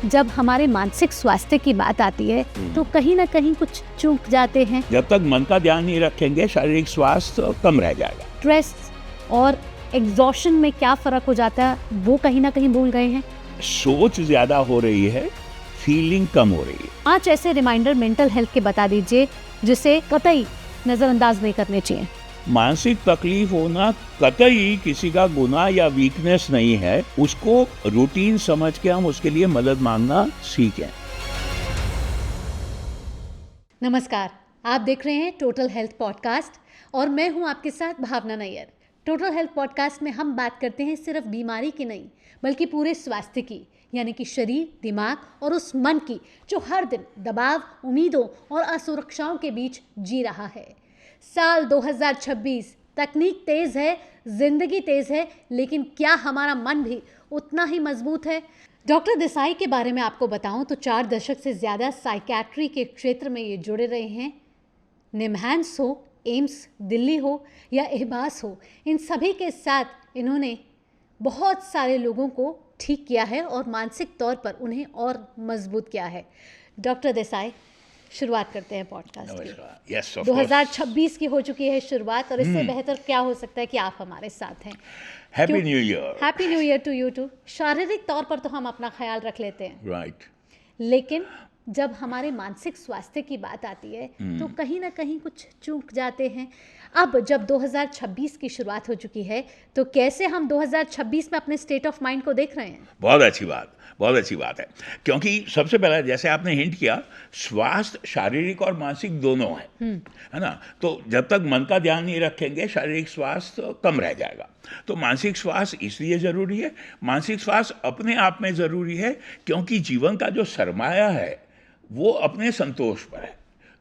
जब हमारे मानसिक स्वास्थ्य की बात आती है तो कहीं ना कहीं कुछ चूक जाते हैं। जब तक मन का ध्यान नहीं रखेंगे शारीरिक स्वास्थ्य कम रह जाएगा। स्ट्रेस और एग्जॉशन में क्या फर्क हो जाता है वो कहीं ना कहीं भूल गए हैं। सोच ज्यादा हो रही है, फीलिंग कम हो रही है। 5 ऐसे रिमाइंडर मेंटल हेल्थ के बता दीजिए जिसे कतई नजरअंदाज नहीं करने चाहिए। मानसिक तकलीफ होना कतई किसी का गुनाह या वीकनेस नहीं है, उसको रूटीन समझ के हम उसके लिए मदद मांगना सीखें। नमस्कार, आप देख रहे हैं टोटल हेल्थ पॉडकास्ट और मैं हूं आपके साथ भावना नैयर। टोटल हेल्थ पॉडकास्ट में हम बात करते हैं सिर्फ बीमारी की नहीं बल्कि पूरे स्वास्थ्य की, यानी कि शरीर, दिमाग और उस मन की जो हर दिन दबाव, उम्मीदों और असुरक्षाओं के बीच जी रहा है। साल 2026, तकनीक तेज है, जिंदगी तेज है, लेकिन क्या हमारा मन भी उतना ही मजबूत है? डॉक्टर देसाई के बारे में आपको बताऊं तो 4 दशक से ज़्यादा साइकियाट्री के क्षेत्र में ये जुड़े रहे हैं। निमहांस हो, एम्स दिल्ली हो या एहबास हो, इन सभी के साथ इन्होंने बहुत सारे लोगों को ठीक किया है और मानसिक तौर पर उन्हें और मजबूत किया है। डॉक्टर देसाई, शुरुआत करते हैं पॉडकास्ट की। Yes, of 2026 की हो चुकी है शुरुआत और इससे बेहतर क्या हो सकता है कि आप हमारे साथ हैं। Happy new year. Happy new year to you too. शारीरिक तौर पर तो हम अपना ख्याल रख लेते हैं, राइट। लेकिन जब हमारे मानसिक स्वास्थ्य की बात आती है तो कहीं ना कहीं कुछ चूक जाते हैं। अब जब 2026 की शुरुआत हो चुकी है तो कैसे हम 2026 में अपने स्टेट ऑफ माइंड को देख रहे हैं? बहुत अच्छी बात है, क्योंकि सबसे पहला जैसे आपने हिंट किया, स्वास्थ्य शारीरिक और मानसिक दोनों है ना। तो जब तक मन का ध्यान नहीं रखेंगे शारीरिक स्वास्थ्य कम रह जाएगा। तो मानसिक स्वास्थ्य इसलिए जरूरी है। मानसिक स्वास्थ्य अपने आप में जरूरी है क्योंकि जीवन का जो सरमाया है वो अपने संतोष पर है।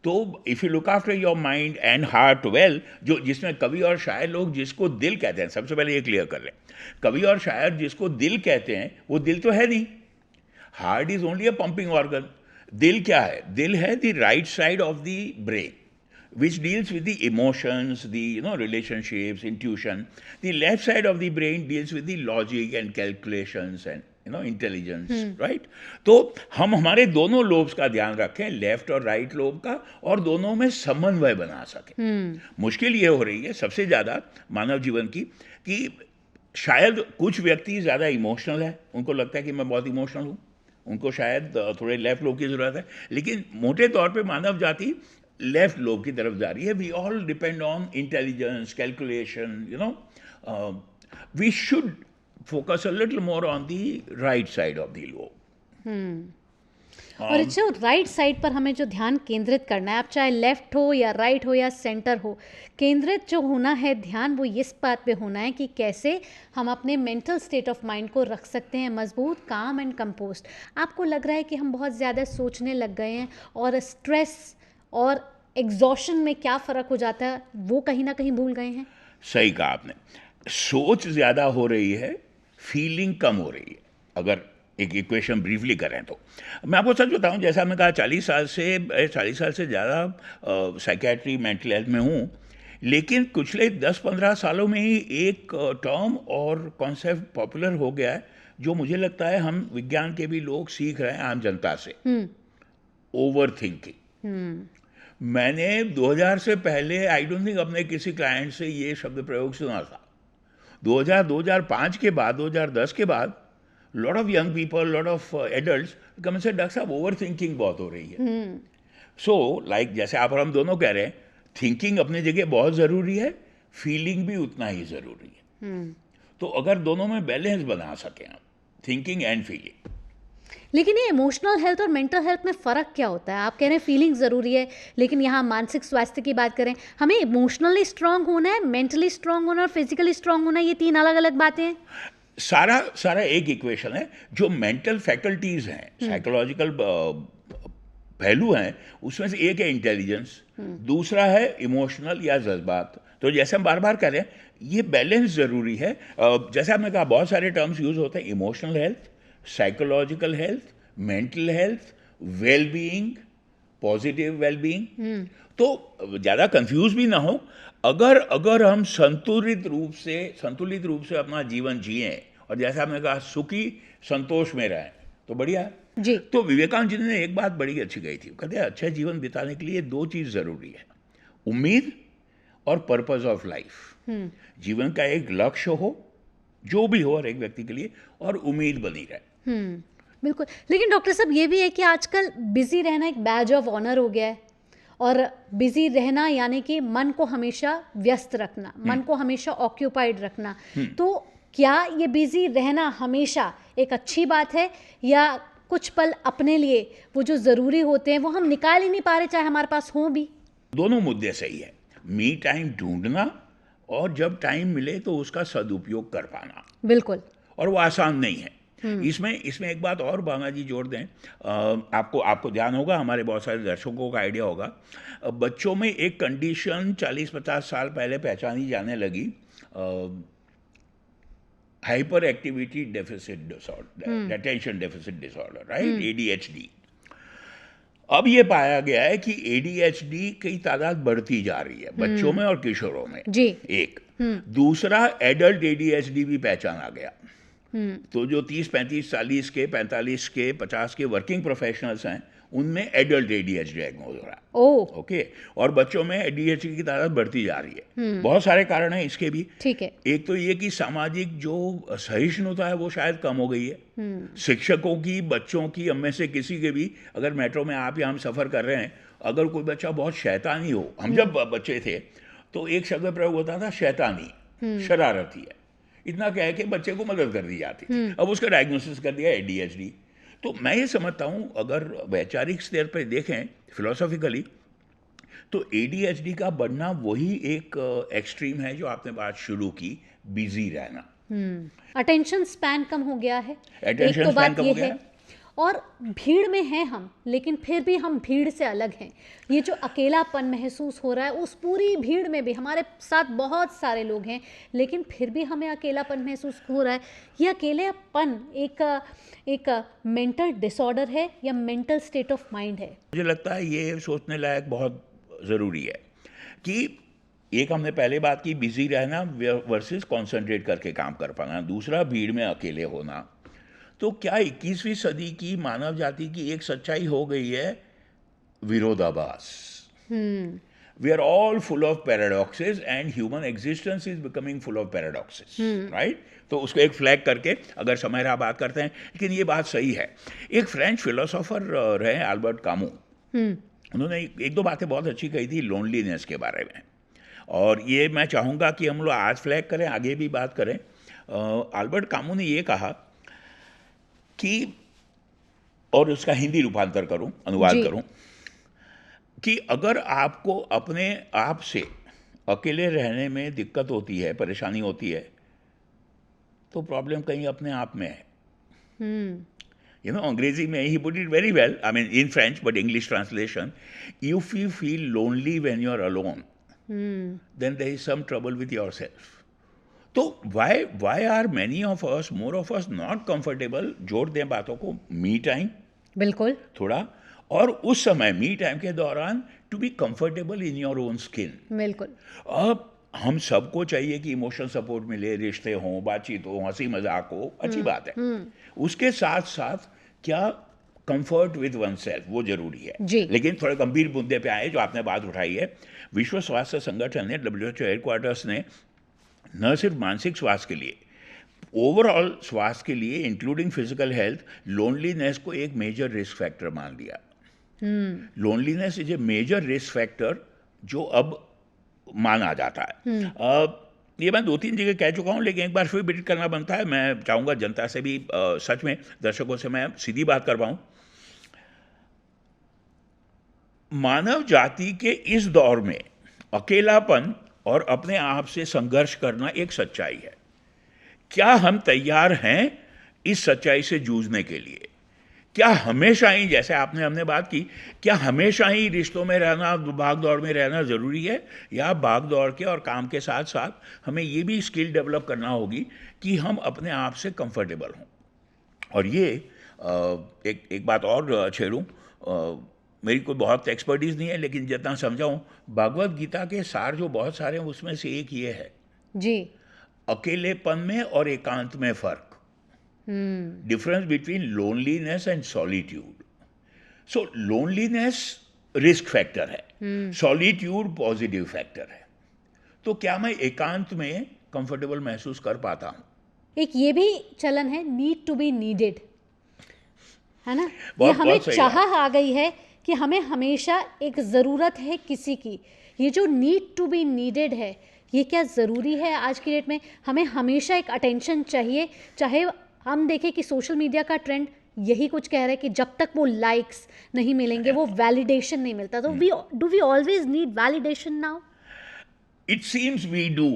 तो if you look after your mind and heart well, जो जिसमें कवि और शायर लोग जिसको दिल कहते हैं, सबसे पहले ये क्लियर कर लें, कवि और शायर जिसको दिल कहते हैं वो दिल तो है नहीं। Heart is only a pumping organ. दिल क्या है? दिल है the right side of the brain which deals with the emotions, the relationships, intuition. The left side of the brain deals with the logic and calculations and intelligence, right? तो हम हमारे दोनों lobes का ध्यान रखें, लेफ्ट और right lobe का, और दोनों में समन्वय बना सकें। मुश्किल ये हो रही है सबसे ज़्यादा मानव जीवन की कि शायद कुछ व्यक्ति ज़्यादा इमोशनल है, उनको लगता है कि मैं बहुत इमोशनल हूँ, उनको शायद थोड़े लेफ्ट लोब की ज़रूरत है, लेकिन मोटे तौर पे मानव जाति लेफ्ट लोब की तरफ जा रही है। We all depend on intelligence, calculation, we should focus a little more on the right side of the lobe. और जो राइट साइड पर हमें जो ध्यान केंद्रित करना है, आप चाहे लेफ्ट हो या राइट हो या सेंटर हो, केंद्रित जो होना है ध्यान वो इस बात पे होना है कि कैसे हम अपने मेंटल स्टेट ऑफ माइंड को रख सकते हैं मजबूत, काम एंड कंपोस्ट। आपको लग रहा है कि हम बहुत ज़्यादा सोचने लग गए हैं और स्ट्रेस और एग्जॉशन में क्या फ़र्क हो जाता है वो कहीं ना कहीं भूल गए हैं। सही कहा आपने। सोच ज़्यादा हो रही है, फीलिंग कम हो रही है। अगर एक इक्वेशन ब्रीफली करें तो मैं आपको सच बताऊं, जैसा मैंने कहा 40 साल से ज़्यादा साइकियाट्री मेंटल हेल्थ में हूँ, लेकिन पिछले 10-15 सालों में ही एक टर्म और कॉन्सेप्ट पॉपुलर हो गया है जो मुझे लगता है हम विज्ञान के भी लोग सीख रहे हैं आम जनता से। Over thinking. मैंने 2000 से पहले आई डोंट थिंक अपने किसी क्लाइंट से ये शब्द प्रयोग सुना था। 2005 के बाद, 2010 के बाद lot of young people, lot of adults कम से डॉक्टर साहब ओवर थिंकिंग बहुत हो रही है। सो लाइक जैसे आप और हम दोनों कह रहे हैं, थिंकिंग अपनी जगह बहुत ज़रूरी है, फीलिंग भी उतना ही ज़रूरी है। तो अगर दोनों में बैलेंस बना सकें आप, थिंकिंग एंड फीलिंग। लेकिन ये इमोशनल हेल्थ और मेंटल हेल्थ में फ़र्क क्या होता है? आप कह रहे हैं फीलिंग ज़रूरी है, लेकिन यहाँ मानसिक स्वास्थ्य की बात करें, हमें इमोशनली स्ट्रांग होना है, मेंटली स्ट्रांग होना है और फिजिकली स्ट्रांग होना है, ये 3 अलग अलग बातें हैं। सारा एक इक्वेशन है। जो मेंटल फैकल्टीज हैं, साइकोलॉजिकल पहलू हैं, उसमें से एक है इंटेलिजेंस, दूसरा है इमोशनल या जज्बात। तो जैसे हम बार बार कह रहे हैं, ये बैलेंस ज़रूरी है। जैसे आपने कहा, बहुत सारे टर्म्स यूज होते हैं, emotional health, psychological health, mental health, well being, positive well being. तो ज़्यादा कंफ्यूज भी ना हो, अगर हम संतुलित रूप से अपना जीवन जिए और जैसा आपने कहा सुखी संतोष में रहें, तो बढ़िया है। जी। तो विवेकानंद जी ने एक बात बड़ी अच्छी कही थी, कहते हैं अच्छा जीवन बिताने के लिए दो चीज जरूरी है, उम्मीद और पर्पस ऑफ लाइफ। जीवन का एक लक्ष्य हो, जो भी हो हर एक व्यक्ति के लिए, और उम्मीद बनी रहे। बिल्कुल। लेकिन डॉक्टर साहब ये भी है कि आजकल बिजी रहना एक बैज ऑफ ऑनर हो गया है, और बिजी रहना यानी कि मन को हमेशा व्यस्त रखना, मन को हमेशा ऑक्यूपाइड रखना। तो क्या ये बिजी रहना हमेशा एक अच्छी बात है, या कुछ पल अपने लिए वो जो ज़रूरी होते हैं वो हम निकाल ही नहीं पा रहे, चाहे हमारे पास हों भी? दोनों मुद्दे सही है, मी टाइम ढूंढना और जब टाइम मिले तो उसका सदुपयोग कर पाना। बिल्कुल। और वो आसान नहीं है। इसमें एक बात और भावना जी जोड़ दें, आपको ध्यान होगा, हमारे बहुत सारे दर्शकों का आइडिया होगा, बच्चों में एक कंडीशन 40-50 साल पहले पहचानी जाने लगी, hyper activity deficit disorder, attention deficit disorder, right, ADHD। अब ये पाया गया है कि ADHD की तादाद बढ़ती जा रही है बच्चों में और किशोरों में। जी। एक दूसरा, एडल्ट ADHD भी पहचाना गया। तो जो 30, 35, 40 के, 45 के, 50 के वर्किंग प्रोफेशनल्स हैं, उनमें एडल्ट ADHD डायग्नोज हो रहा है। ओके। और बच्चों में ADHD की तादाद बढ़ती जा रही है। बहुत सारे कारण हैं इसके भी। ठीक है। एक तो ये कि सामाजिक जो सहिष्णुता है वो शायद कम हो गई है। शिक्षकों की, बच्चों की, हम में से किसी के भी, अगर मेट्रो में आप या हम सफर कर रहे हैं, अगर कोई बच्चा बहुत शैतानी हो, हम जब बच्चे थे तो एक शब्द प्रयोग होता था शैतानी, शरारती है, इतना क्या है कि बच्चे को मदद कर दी जाती थी। अब उसका डायग्नोसिस कर दिया ADHD। तो मैं ये समझता हूँ, अगर वैचारिक स्तर पर देखें, फिलोसॉफिकली, तो ADHD का बढ़ना वही एक एक्सट्रीम है जो आपने बात शुरू की, बिजी रहना। अटेंशन स्पैन कम हो गया है, Attention एक तो span बात कम ये हो गया है। और भीड़ में हैं हम, लेकिन फिर भी हम भीड़ से अलग हैं। ये जो अकेलापन महसूस हो रहा है, उस पूरी भीड़ में भी हमारे साथ बहुत सारे लोग हैं, लेकिन फिर भी हमें अकेलापन महसूस हो रहा है। ये अकेलापन एक मेंटल डिसऑर्डर है या मेंटल स्टेट ऑफ माइंड है? मुझे लगता है ये सोचने लायक बहुत ज़रूरी है कि एक हमने पहले बात की, बिजी रहना वर्सेस कंसंट्रेट करके काम कर पाना, दूसरा भीड़ में अकेले होना। तो क्या 21वीं सदी की मानव जाति की एक सच्चाई हो गई है, विरोधाभास। We are all full of paradoxes and human existence is becoming full of paradoxes, right. तो उसको एक फ्लैग करके अगर समय रहा बात करते हैं, लेकिन ये बात सही है। एक फ्रेंच फिलोसोफर रहे अल्बर्ट कामू, उन्होंने एक दो बातें बहुत अच्छी कही थी लोनलीनेस के बारे में, और ये मैं चाहूँगा कि हम लोग आज फ्लैग करें, आगे भी बात करें। अल्बर्ट कामू ने ये कहा कि, और उसका हिंदी रूपांतर करूं, अनुवाद करूं, कि अगर आपको अपने आप से अकेले रहने में दिक्कत होती है, परेशानी होती है, तो प्रॉब्लम कहीं अपने आप में है। You know, अंग्रेजी में he put it very well, I mean in French, but English translation, if you feel lonely when you are alone, then there is some trouble with yourself. तो why are many of us, more of us not comfortable, जोड़ दें बातों को, me time बिल्कुल थोड़ा, और उस समय मी टाइम के दौरान to be comfortable in your own skin. बिल्कुल। अब हम सबको चाहिए कि इमोशनल सपोर्ट मिले, रिश्ते हों, बातचीत हो, हंसी मजाक हो, अच्छी बात है। उसके साथ साथ क्या कंफर्ट विद वन सेल्फ, वो जरूरी है जी। लेकिन थोड़े गंभीर मुद्दे पे आए जो आपने बात उठाई है। विश्व स्वास्थ्य संगठन ने, WHO हेडक्वार्टर्स ने, न सिर्फ मानसिक स्वास्थ्य के लिए, ओवरऑल स्वास्थ्य के लिए, इंक्लूडिंग फिजिकल हेल्थ, लोनलीनेस को एक मेजर रिस्क फैक्टर मान लिया। Loneliness is a major risk factor जो अब माना जाता है। ये मैं 2-3 जगह कह चुका हूँ, लेकिन एक बार फिर रिपीट करना बनता है। मैं चाहूँगा जनता से भी, सच में दर्शकों से मैं सीधी बात कर पाऊँ। मानव जाति के इस दौर में अकेलापन और अपने आप से संघर्ष करना एक सच्चाई है। क्या हम तैयार हैं इस सच्चाई से जूझने के लिए? क्या हमेशा ही, जैसे हमने बात की, क्या हमेशा ही रिश्तों में रहना, भाग दौड़ में रहना ज़रूरी है, या भाग दौड़ के और काम के साथ साथ हमें ये भी स्किल डेवलप करना होगी कि हम अपने आप से कंफर्टेबल हों? और ये एक बात और छेड़ूं, मेरी कोई बहुत एक्सपर्टीज़ नहीं है, लेकिन जितना समझाऊं, भागवत गीता के सार जो बहुत सारे हैं उसमें से एक ये है जी, अकेलेपन में और एकांत में फ़र्क। Difference between loneliness and solitude. So loneliness risk factor है, सॉलिट्यूड पॉजिटिव फैक्टर है. तो क्या मैं एकांत में कंफर्टेबल महसूस कर पाता हूँ? एक ये भी चलन है, नीड टू बी नीडेड, है ना? ये बहुत हमें बहुत सही चाह बात. आ गई है कि हमें हमेशा एक ज़रूरत है किसी की. ये जो नीड टू बी नीडेड है, ये क्या ज़रूरी है आज की डेट में? हमें हमेशा एक अटेंशन चाहिए, चाहे हम देखें कि सोशल मीडिया का ट्रेंड यही कुछ कह रहा है कि जब तक वो लाइक्स नहीं मिलेंगे, वो वैलिडेशन नहीं मिलता. तो we always need validation now? It seems we do,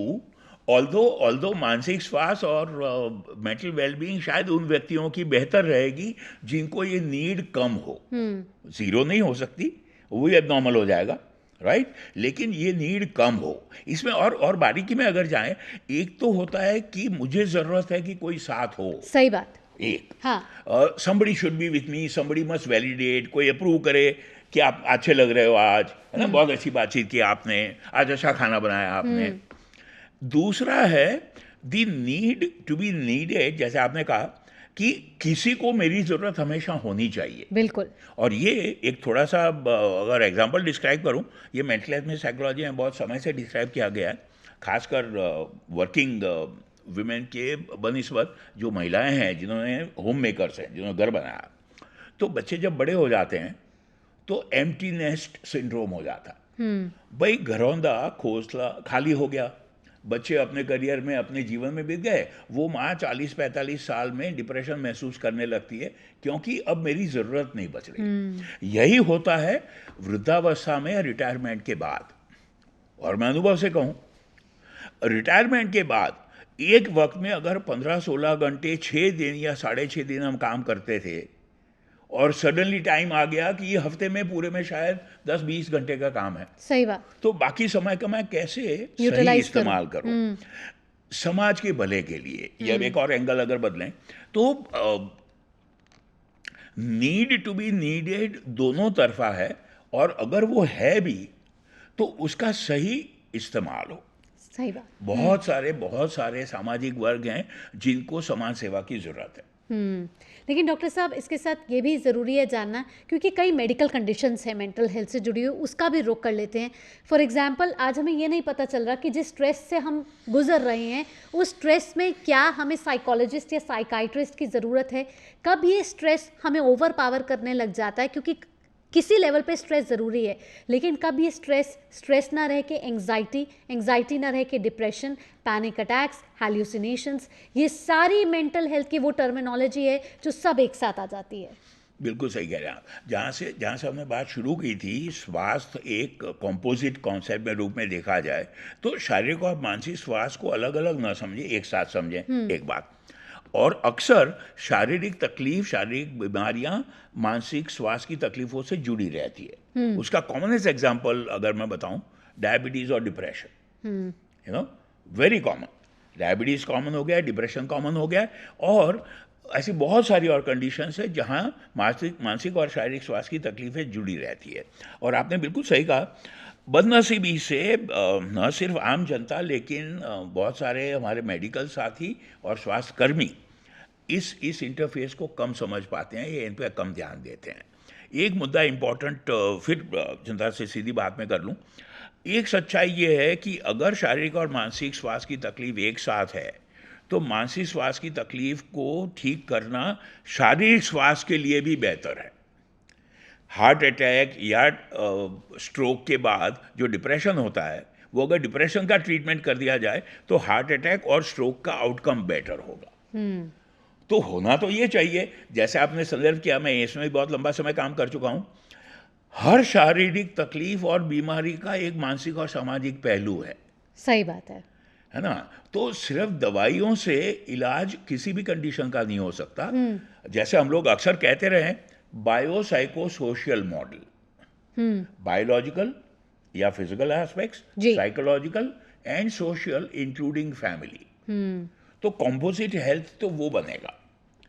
although मानसिक स्वास्थ्य और मेंटल वेलबींग शायद उन व्यक्तियों की बेहतर रहेगी जिनको ये नीड कम हो. जीरो नहीं हो सकती, वो भी एबनॉर्मल हो जाएगा, राइट? लेकिन ये नीड कम हो. इसमें और बारीकी में अगर जाएं, एक तो होता है कि मुझे जरूरत है कि कोई साथ हो. सही बात. एक, हाँ. somebody should be with me, somebody must validate, कोई अप्रूव करे कि आप अच्छे लग रहे हो आज, है ना, बहुत अच्छी बातचीत की आपने, आज अच्छा खाना बनाया आपने. दूसरा है the need to be needed, जैसे आपने कहा कि किसी को मेरी ज़रूरत हमेशा होनी चाहिए. बिल्कुल. और ये एक थोड़ा सा अगर एग्जांपल डिस्क्राइब करूं, ये मेंटल हेल्थ में साइकोलॉजी में बहुत समय से डिस्क्राइब किया गया है, खासकर वर्किंग वुमेन के बनिस्बत जो महिलाएं हैं जिन्होंने होम मेकर्स हैं, जिन्होंने घर बनाया. तो बच्चे जब बड़े हो जाते हैं तो एम्प्टी नेस्ट सिंड्रोम हो जाता. भाई घरौंदा खोसला खाली हो गया, बच्चे अपने करियर में अपने जीवन में बीत गए, वो माँ 40-45 साल में डिप्रेशन महसूस करने लगती है क्योंकि अब मेरी ज़रूरत नहीं बच रही. यही होता है वृद्धावस्था में या रिटायरमेंट के बाद. और मैं अनुभव से कहूँ, रिटायरमेंट के बाद एक वक्त में अगर 15-16 घंटे 6 दिन या 6.5 दिन हम काम करते थे और सडनली टाइम आ गया कि ये हफ्ते में पूरे में शायद 10-20 घंटे का काम है. सही बात. तो बाकी समय का मैं कैसे सही यूटिलाइज इस्तेमाल करूं समाज के भले के लिए. या एक और एंगल अगर बदलें तो नीड टू बी नीडेड दोनों तरफा है, और अगर वो है भी तो उसका सही इस्तेमाल हो. सही बात. बहुत सारे सामाजिक वर्ग हैं जिनको समाज सेवा की जरूरत है. लेकिन डॉक्टर साहब, इसके साथ ये भी ज़रूरी है जानना, क्योंकि कई मेडिकल कंडीशंस हैं मेंटल हेल्थ से जुड़ी हुई, उसका भी रुख कर लेते हैं. फॉर एग्जांपल, आज हमें ये नहीं पता चल रहा कि जिस स्ट्रेस से हम गुजर रहे हैं, उस स्ट्रेस में क्या हमें साइकोलॉजिस्ट या साइकाइट्रिस्ट की ज़रूरत है. कब ये स्ट्रेस हमें ओवर पावर करने लग जाता है, क्योंकि किसी लेवल पे स्ट्रेस ज़रूरी है, लेकिन कब ये स्ट्रेस ना रह के एंग्जाइटी ना रह के डिप्रेशन, पैनिक अटैक्स, हैल्यूसिनेशंस, ये सारी मेंटल हेल्थ की वो टर्मिनोलॉजी है जो सब एक साथ आ जाती है. बिल्कुल सही कह रहे हैं आप. जहाँ से हमने बात शुरू की थी, स्वास्थ्य एक कॉम्पोजिट कॉन्सेप्ट में रूप में देखा जाए तो शारीरिक और मानसिक स्वास्थ्य को अलग अलग ना समझे, एक साथ समझें. एक बात. और अक्सर शारीरिक तकलीफ, शारीरिक बीमारियां मानसिक स्वास्थ्य की तकलीफों से जुड़ी रहती है. उसका कॉमनेस्ट एग्जांपल अगर मैं बताऊं, डायबिटीज और depression. Very common. Diabetes common हो गया, डिप्रेशन कॉमन हो गया, और ऐसी बहुत सारी और कंडीशंस है जहां मानसिक और शारीरिक स्वास्थ्य की तकलीफें जुड़ी रहती है. और आपने बिल्कुल सही कहा, बदनसीबी से न सिर्फ आम जनता लेकिन बहुत सारे हमारे मेडिकल साथी और स्वास्थ्य कर्मी इस इंटरफेस को कम समझ पाते हैं, ये इन पर कम ध्यान देते हैं. एक मुद्दा इम्पॉर्टेंट फिर जनता से सीधी बात में कर लूँ. एक सच्चाई ये है कि अगर शारीरिक और मानसिक स्वास्थ्य की तकलीफ एक साथ है तो मानसिक स्वास्थ्य की तकलीफ को ठीक करना शारीरिक स्वास्थ्य के लिए भी बेहतर है. हार्ट अटैक या स्ट्रोक के बाद जो डिप्रेशन होता है, वो अगर डिप्रेशन का ट्रीटमेंट कर दिया जाए तो हार्ट अटैक और स्ट्रोक का आउटकम बेटर होगा. तो होना तो ये चाहिए, जैसे आपने संदर्भ किया, मैं इसमें भी बहुत लंबा समय काम कर चुका हूँ, हर शारीरिक तकलीफ और बीमारी का एक मानसिक और सामाजिक पहलू है. सही बात है ना. तो सिर्फ दवाइयों से इलाज किसी भी कंडीशन का नहीं हो सकता. जैसे हम लोग अक्सर कहते रहे, बायोसाइकोसोशियल मॉडल, बायोलॉजिकल या physical aspects, psychological and social including family. तो कॉम्पोजिट हेल्थ तो वो बनेगा.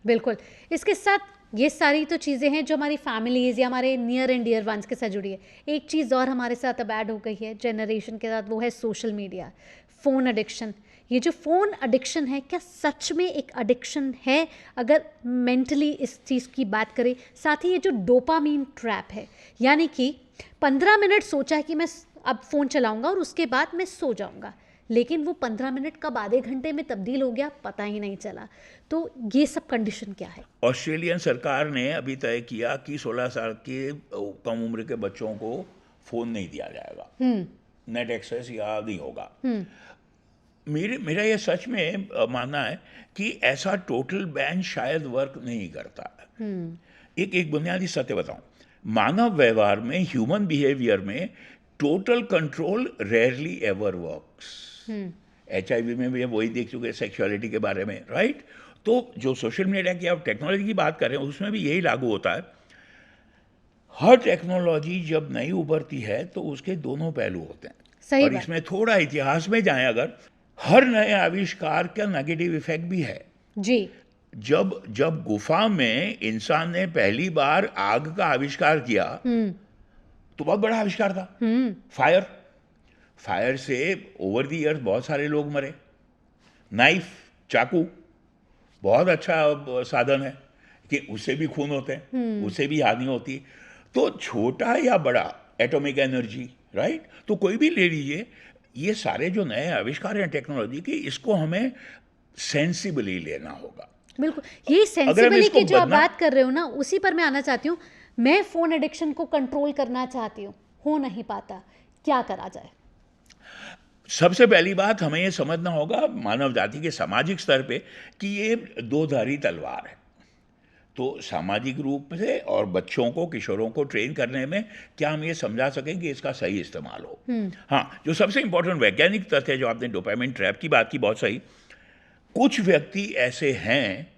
बिल्कुल. इसके साथ ये सारी तो चीज़ें हैं जो हमारी फैमिलीज़ या हमारे नियर एंड डियर वंस के साथ जुड़ी है. एक चीज़ और हमारे साथ अब ऐड हो गई है जनरेशन के साथ, वो है सोशल मीडिया. फ़ोन एडिक्शन, ये जो फ़ोन एडिक्शन है क्या सच में एक एडिक्शन है अगर मेंटली इस चीज़ की बात करें? साथ ही ये जो डोपामीन ट्रैप है, यानी कि 15 मिनट सोचा है कि मैं अब फ़ोन चलाऊंगा और उसके बाद मैं सो जाऊंगा, लेकिन वो 15 मिनट कब आधे घंटे में तब्दील हो गया पता ही नहीं चला। तो ये सब कंडीशन क्या है? ऑस्ट्रेलियन सरकार ने अभी तय किया कि 16 साल के कम उम्र के बच्चों को फ़ोन नहीं दिया जाएगा, नेट एक्सेस या नहीं होगा। मेरा ये सच में मानना है कि ऐसा टोटल बैन शायद वर्क नहीं करता है। एक बुनियादी सत्य बताऊं, मानव व्यवहार में, ह्यूमन बिहेवियर में total control rarely ever works. HIV में भी वही देख चुके, सेक्सुअलिटी के बारे में, राइट? तो जो सोशल मीडिया की आप टेक्नोलॉजी की बात कर रहे हैं उसमें भी यही लागू होता है। हर टेक्नोलॉजी जब नई उभरती है तो उसके दोनों पहलू होते हैं। सही और बात। इसमें थोड़ा इतिहास में जाएं अगर, हर नए आविष्कार का नेगेटिव इफेक्ट भी है। जी। जब गुफा में इंसान ने पहली बार आग का आविष्कार किया तो बहुत बड़ा आविष्कार था। फायर से ओवर द ईयर्स बहुत सारे लोग मरे। नाइफ, चाकू बहुत अच्छा साधन है कि उससे भी खून होते हैं, उससे भी हानि होती है। तो छोटा या बड़ा, एटॉमिक एनर्जी, राइट? तो कोई भी ले लीजिए, ये सारे जो नए आविष्कार हैं टेक्नोलॉजी के, इसको हमें सेंसिबली लेना होगा। बिल्कुल, ये सेंसिबली की जो आप बात कर रहे हो ना, उसी पर मैं आना चाहती हूँ। मैं फ़ोन एडिक्शन को कंट्रोल करना चाहती हूँ, हो नहीं पाता, क्या करा जाए? सबसे पहली बात हमें ये समझना होगा मानव जाति के सामाजिक स्तर पे कि ये दो-धारी तलवार है। तो सामाजिक रूप से और बच्चों को, किशोरों को ट्रेन करने में क्या हम ये समझा सकें कि इसका सही इस्तेमाल हो। हाँ, जो सबसे इंपॉर्टेंट वैज्ञानिक तथ्य है, जो आपने डोपामिन ट्रैप की बात की, बहुत सही। कुछ व्यक्ति ऐसे हैं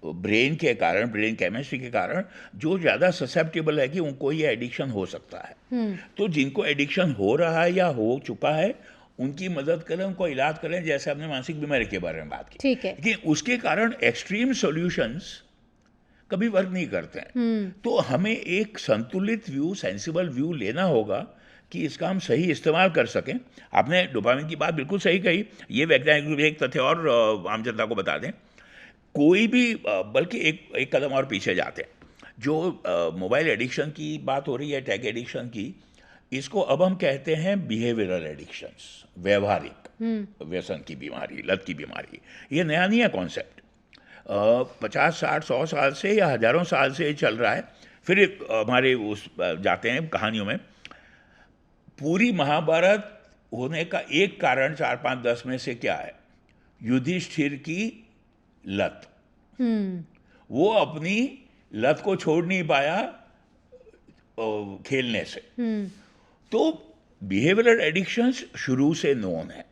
ब्रेन के कारण, ब्रेन केमिस्ट्री के कारण, जो ज़्यादा ससेप्टेबल है कि उनको ये एडिक्शन हो सकता है। तो जिनको एडिक्शन हो रहा है या हो चुका है, उनकी मदद करें, उनको इलाज करें, जैसे आपने मानसिक बीमारी के बारे में बात की। ठीक है। लेकिन उसके कारण एक्सट्रीम सॉल्यूशंस कभी वर्क नहीं करते हैं। तो हमें एक संतुलित व्यू, सेंसिबल व्यू लेना होगा कि इसका हम सही इस्तेमाल कर सकें। आपने डोपामिन की बात बिल्कुल सही कही। ये वैज्ञानिक रूप से एक तथ्य और आम जनता को बता दें, कोई भी बल्कि एक कदम और पीछे जाते हैं। जो मोबाइल एडिक्शन की बात हो रही है, टेक एडिक्शन की, इसको अब हम कहते हैं बिहेवियरल एडिक्शंस, व्यवहारिक व्यसन की बीमारी, लत की बीमारी। ये नया नहीं है कॉन्सेप्ट, 50, 60, 100 साल से या हजारों साल से चल रहा है। फिर हमारे उस जाते हैं कहानियों में। पूरी महाभारत होने का एक कारण 4, 5, 10 में से क्या है? युधिष्ठिर की लत। वो अपनी लत को छोड़ नहीं पाया खेलने से। तो बिहेवियरल एडिक्शंस शुरू से नोन है,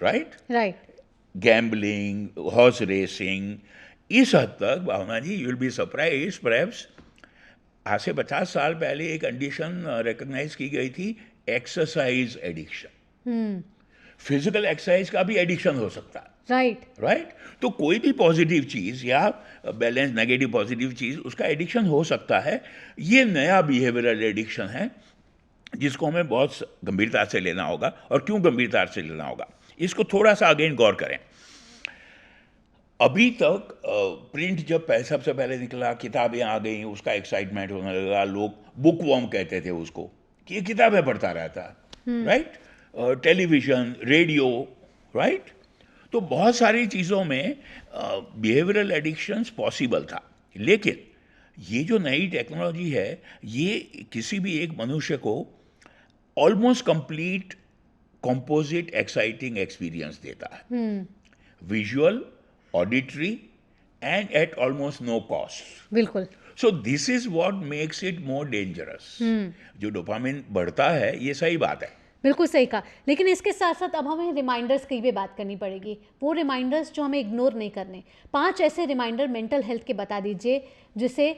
राइट? गैम्बलिंग, हॉर्स रेसिंग, इस हद तक Bhavna ji, you will be surprised, perhaps आज से 50 साल पहले एक कंडीशन रिकॉग्नाइज की गई थी, एक्सरसाइज एडिक्शन। फिजिकल एक्सरसाइज का भी एडिक्शन हो सकता है, राइट? तो कोई भी पॉजिटिव चीज या बैलेंस नेगेटिव पॉजिटिव चीज, उसका एडिक्शन हो सकता है। ये नया बिहेवियरल एडिक्शन है जिसको हमें बहुत गंभीरता से लेना होगा। और क्यों गंभीरता से लेना होगा, इसको थोड़ा सा अगेन गौर करें। अभी तक प्रिंट जब सबसे पहले निकला, किताबें आ गई, उसका एक्साइटमेंट होने लगा, लोग बुक वॉर्म कहते थे उसको, कि ये किताबें पढ़ता रहता, राइट? Television, radio, right? तो बहुत सारी चीज़ों में बिहेवियरल एडिक्शंस पॉसिबल था। लेकिन ये जो नई टेक्नोलॉजी है, ये किसी भी एक मनुष्य को almost complete composite exciting experience देता है, visual, auditory and at almost no cost. बिल्कुल। So this is what makes it more dangerous. जो डोपामिन बढ़ता है, ये सही बात है, बिल्कुल सही कहा। लेकिन इसके साथ साथ अब हमें रिमाइंडर्स की भी बात करनी पड़ेगी। वो रिमाइंडर्स जो हमें इग्नोर नहीं करने। 5 ऐसे रिमाइंडर मेंटल हेल्थ के बता दीजिए जिसे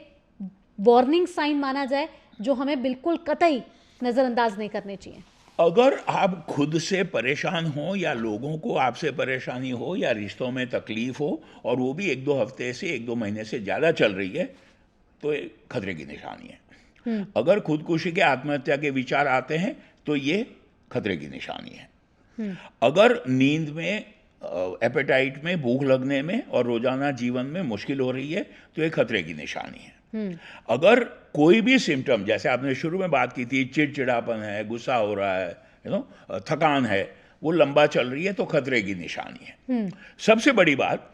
वार्निंग साइन माना जाए, जो हमें बिल्कुल कतई नज़रअंदाज नहीं करने चाहिए। अगर आप खुद से परेशान हो या लोगों को आपसे परेशानी हो या रिश्तों में तकलीफ हो, और वो भी 1-2 हफ्ते से 1-2 महीने से ज़्यादा चल रही है, तो ये खतरे की निशानी है। अगर खुदकुशी के, आत्महत्या के विचार आते हैं, तो ये खतरे की निशानी है। अगर नींद में, एपेटाइट में, भूख लगने में और रोजाना जीवन में मुश्किल हो रही है तो ये खतरे की निशानी है। अगर कोई भी सिम्टम, जैसे आपने शुरू में बात की थी, चिड़चिड़ापन है, गुस्सा हो रहा है, थकान है, वो लंबा चल रही है तो खतरे की निशानी है। सबसे बड़ी बात,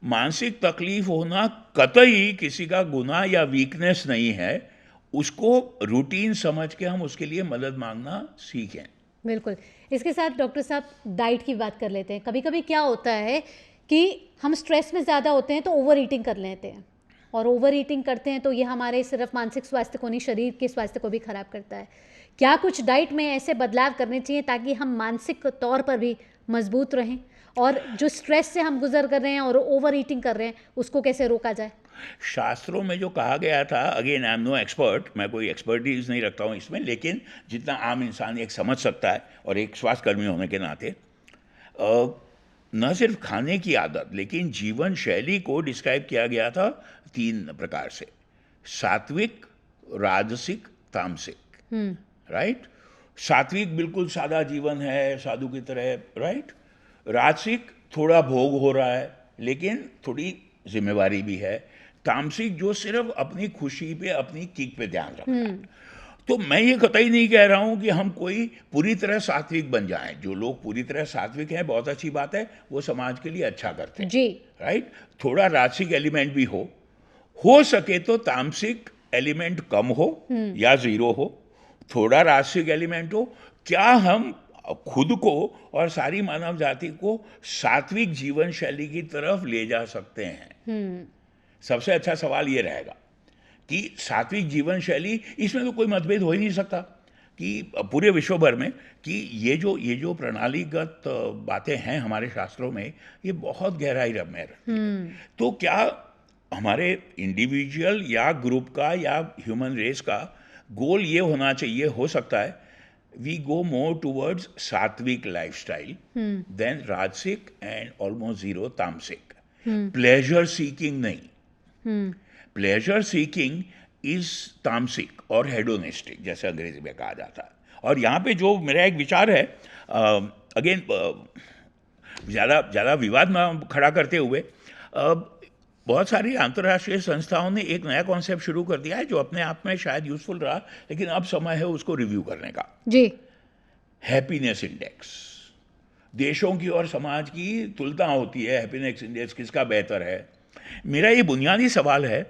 मानसिक तकलीफ होना कतई किसी का गुनाह या वीकनेस नहीं है। उसको रूटीन समझ के हम उसके लिए मदद मांगना सीखें। बिल्कुल। इसके साथ डॉक्टर साहब डाइट की बात कर लेते हैं। कभी कभी क्या होता है कि हम स्ट्रेस में ज़्यादा होते हैं तो ओवर ईटिंग कर लेते हैं, और ओवर ईटिंग करते हैं तो ये हमारे सिर्फ मानसिक स्वास्थ्य को नहीं, शरीर के स्वास्थ्य को भी खराब करता है। क्या कुछ डाइट में ऐसे बदलाव करने चाहिए ताकि हम मानसिक तौर पर भी मजबूत रहें, और जो स्ट्रेस से हम गुजर कर रहे हैं और ओवर ईटिंग कर रहे हैं उसको कैसे रोका जाए? शास्त्रों में जो कहा गया था, again I am no expert, मैं कोई एक्सपर्टीज नहीं रखता हूँ इसमें, लेकिन जितना आम इंसान एक समझ सकता है और एक स्वास्थ्यकर्मी होने के नाते, न सिर्फ खाने की आदत लेकिन जीवन शैली को डिस्क्राइब किया गया था 3 प्रकार से: सात्विक, राजसिक, तामसिक। राइट? सात्विक बिल्कुल सादा जीवन है, साधु की तरह। राइट? राजसिक थोड़ा भोग हो रहा है लेकिन थोड़ी जिम्मेवारी भी है। तामसिक जो सिर्फ अपनी खुशी पे, अपनी किक पे ध्यान रखता है। तो मैं ये कतई नहीं कह रहा हूं कि हम कोई पूरी तरह सात्विक बन जाएं। जो लोग पूरी तरह सात्विक हैं, बहुत अच्छी बात है, वो समाज के लिए अच्छा करते हैं जी। राइट? थोड़ा राजसिक एलिमेंट भी हो सके तो तामसिक एलिमेंट कम हो या जीरो हो, थोड़ा राजसिक एलिमेंट हो। क्या हम खुद को और सारी मानव जाति को सात्विक जीवन शैली की तरफ ले जा सकते हैं? सबसे अच्छा सवाल ये रहेगा कि सात्विक जीवन शैली, इसमें तो कोई मतभेद हो ही नहीं सकता कि पूरे विश्व भर में, कि ये जो प्रणालीगत बातें हैं हमारे शास्त्रों में, ये बहुत गहराई में रखती है। तो क्या हमारे इंडिविजुअल या ग्रुप का या ह्यूमन रेस का गोल ये होना चाहिए, हो सकता है we go more towards sattvic lifestyle than rajasic and almost zero tamasic. Pleasure seeking नहीं, pleasure seeking is tamasic और hedonistic, जैसे अंग्रेजी में कहा जाता है। और यहाँ पे जो मेरा एक विचार है, अगेन ज़्यादा विवाद में खड़ा करते हुए, बहुत सारी अंतर्राष्ट्रीय संस्थाओं ने एक नया कॉन्सेप्ट शुरू कर दिया है जो अपने आप में शायद यूजफुल रहा, लेकिन अब समय है उसको रिव्यू करने का। जी। Happiness index. देशों की और समाज की तुलना होती है, हैप्पीनेस इंडेक्स किसका बेहतर है। मेरा ये बुनियादी सवाल है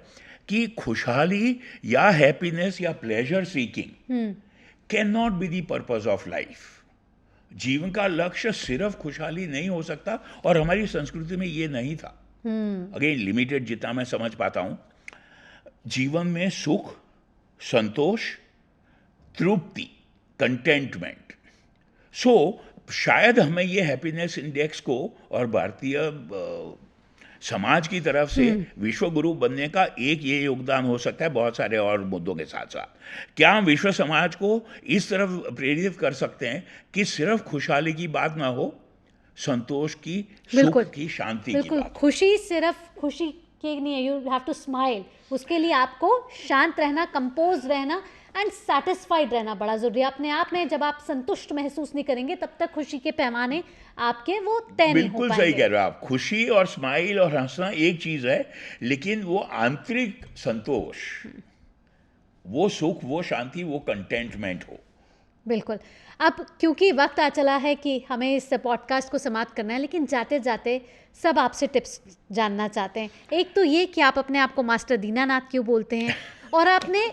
कि खुशहाली या हैप्पीनेस या pleasure seeking can not be the purpose of life. जीवन का लक्ष्य सिर्फ खुशहाली नहीं हो सकता, और हमारी संस्कृति में ये नहीं था। अगेन लिमिटेड जितना मैं समझ पाता हूं, जीवन में सुख, संतोष, तृप्ति, कंटेंटमेंट। सो शायद हमें ये हैप्पीनेस इंडेक्स को और भारतीय समाज की तरफ से विश्व गुरु बनने का एक ये योगदान हो सकता है, बहुत सारे और मुद्दों के साथ साथ। क्या हम विश्व समाज को इस तरफ प्रेरित कर सकते हैं कि सिर्फ खुशहाली की बात ना हो, संतोष की, सुख की, शांति की बात। खुशी सिर्फ खुशी के नहीं है, यू हैव टू स्माइल। उसके लिए आपको शांत रहना, कंपोज रहना एंड सेटिस्फाइड रहना बड़ा जरूरी है। अपने आप में जब आप संतुष्ट महसूस नहीं करेंगे तब तक खुशी के पैमाने आपके वो तय नहीं हो पाएंगे। बिल्कुल सही कह रहे हो आप। खुशी और स्माइल और हंसना एक चीज है, लेकिन वो आंतरिक संतोष, वो सुख, वो शांति, वो कंटेंटमेंट हो। बिल्कुल। अब क्योंकि वक्त आ चला है कि हमें इस पॉडकास्ट को समाप्त करना है, लेकिन जाते जाते सब आपसे टिप्स जानना चाहते हैं। एक तो ये कि आप अपने आप को मास्टर दीनानाथ क्यों बोलते हैं, और आपने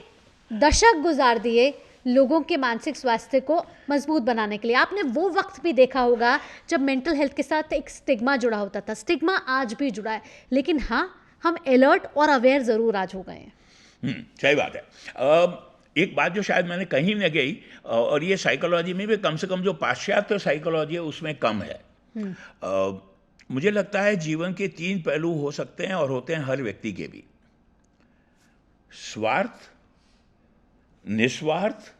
दशक गुजार दिए लोगों के मानसिक स्वास्थ्य को मजबूत बनाने के लिए। आपने वो वक्त भी देखा होगा जब मेंटल हेल्थ के साथ एक स्टिग्मा जुड़ा होता था। स्टिग्मा आज भी जुड़ा है, लेकिन हाँ, हम अलर्ट और अवेयर ज़रूर आज हो गए हैं। सही बात है। एक बात जो शायद मैंने कहीं न कही, और ये साइकोलॉजी में भी कम से कम जो पाश्चात्य साइकोलॉजी है उसमें कम है। मुझे लगता है जीवन के 3 पहलू हो सकते हैं और होते हैं हर व्यक्ति के भी: स्वार्थ, निस्वार्थ,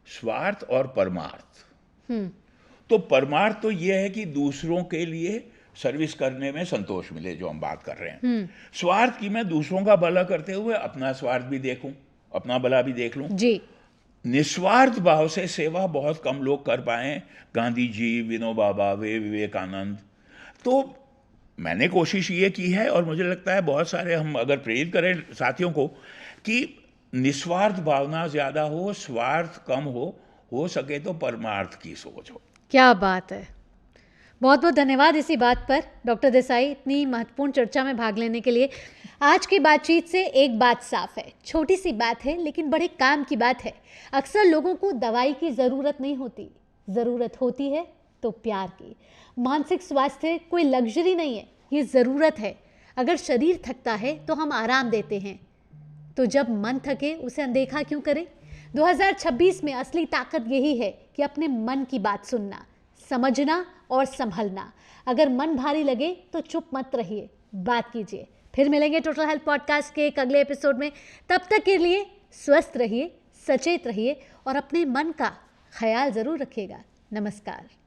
स्वार्थ और परमार्थ। तो परमार्थ तो ये है कि दूसरों के लिए सर्विस करने में संतोष मिले, जो हम बात कर रहे हैं। स्वार्थ की मैं दूसरों का भला करते हुए अपना स्वार्थ भी देखूं, अपना भला भी देख लूं। जी। निस्वार्थ भाव से सेवा बहुत कम लोग कर पाए। गांधी जी, विनोबा भावे, विवेकानंद। तो मैंने कोशिश ये की है और मुझे लगता है बहुत सारे हम अगर प्रेरित करें साथियों को कि निस्वार्थ भावना ज़्यादा हो, स्वार्थ कम हो सके तो परमार्थ की सोच हो। क्या बात है। बहुत बहुत धन्यवाद इसी बात पर डॉक्टर देसाई, इतनी महत्वपूर्ण चर्चा में भाग लेने के लिए। आज की बातचीत से एक बात साफ है, छोटी सी बात है लेकिन बड़े काम की बात है। अक्सर लोगों को दवाई की ज़रूरत नहीं होती, ज़रूरत होती है तो प्यार की। मानसिक स्वास्थ्य कोई लग्जरी नहीं है, ये ज़रूरत है। अगर शरीर थकता है तो हम आराम देते हैं, तो जब मन थके उसे अनदेखा क्यों करें। 2026 में असली ताकत यही है कि अपने मन की बात सुनना, समझना और संभलना। अगर मन भारी लगे तो चुप मत रहिए, बात कीजिए। फिर मिलेंगे टोटल हेल्थ पॉडकास्ट के एक अगले एपिसोड में। तब तक के लिए स्वस्थ रहिए, सचेत रहिए और अपने मन का ख्याल ज़रूर रखिएगा। नमस्कार।